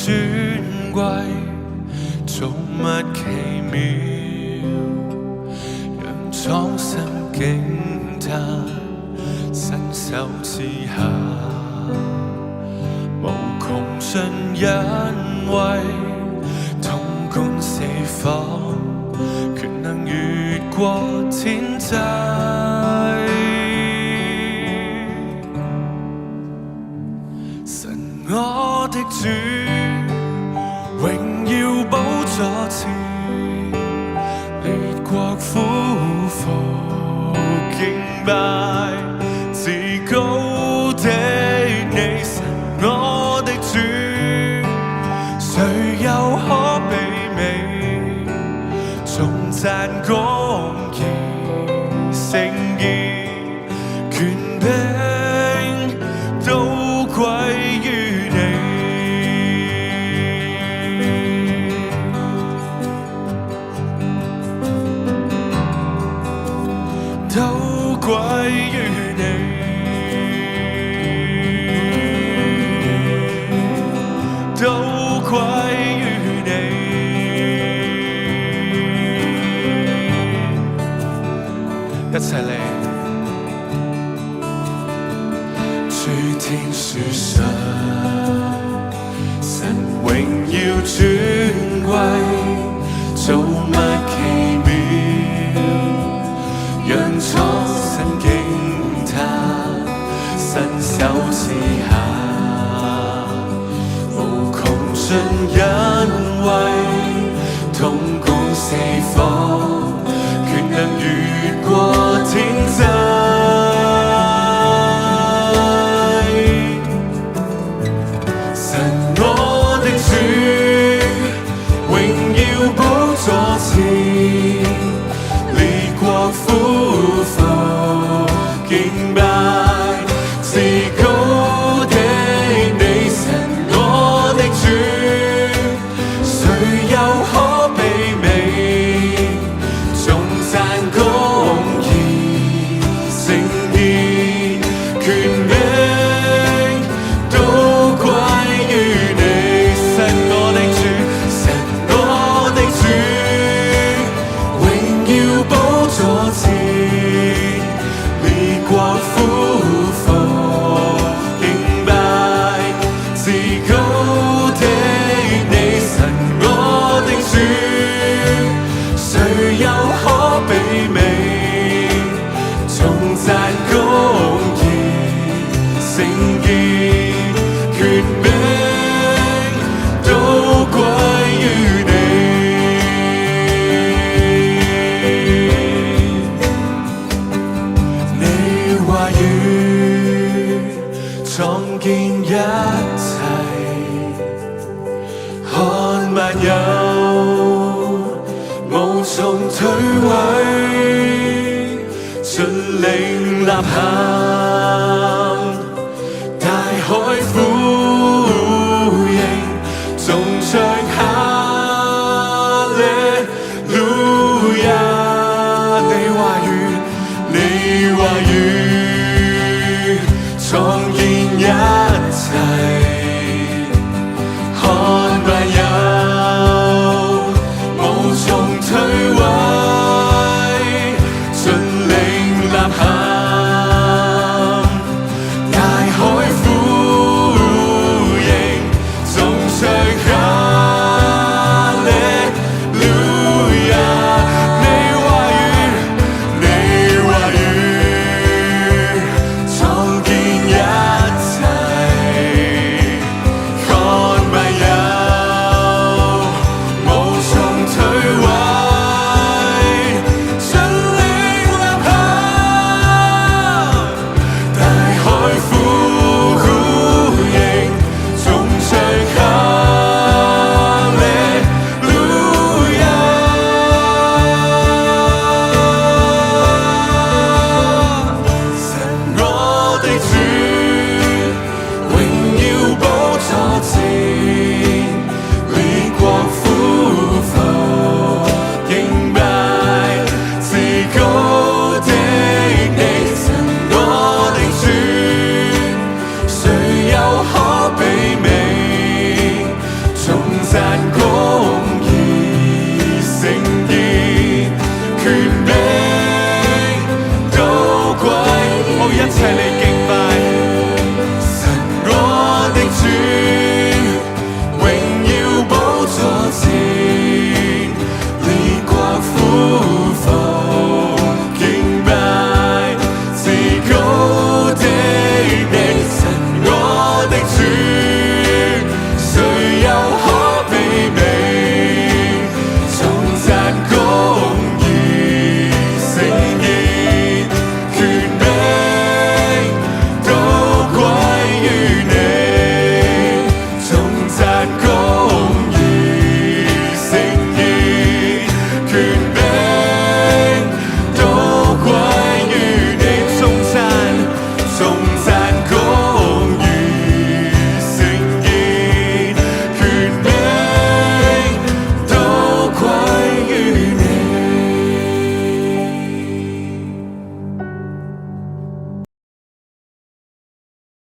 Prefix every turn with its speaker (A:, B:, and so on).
A: 尊貴，造物奇妙，讓蒼生驚嘆，伸手之下，無窮盡恩惠，統管四方，權能越過天際。神我的主，榮耀寶座前，列國俯伏敬拜，至高的你，神我的主，誰又可媲美？頌讚公義聖義，權柄都歸於你，都歸於你，都歸於你。一齊嚟，諸天書上，神榮耀尊貴，造物奇妙，讓蒼生驚嘆，伸手之下，無窮盡恩惠，統管四方，權能越過天際。神我的主，榮耀寶座前，列國俯伏敬拜，至高的你，神我的主，誰又可媲美？頌讚公義聖義，權柄都歸於你。神我的主，神我的主，榮耀寶座前，列國俯伏敬拜，至高的你，神我的主，誰又可媲美？頌讚公義聖義，權柄都歸於你。你話語創建一切，看萬有無從退位，盡力吶喊。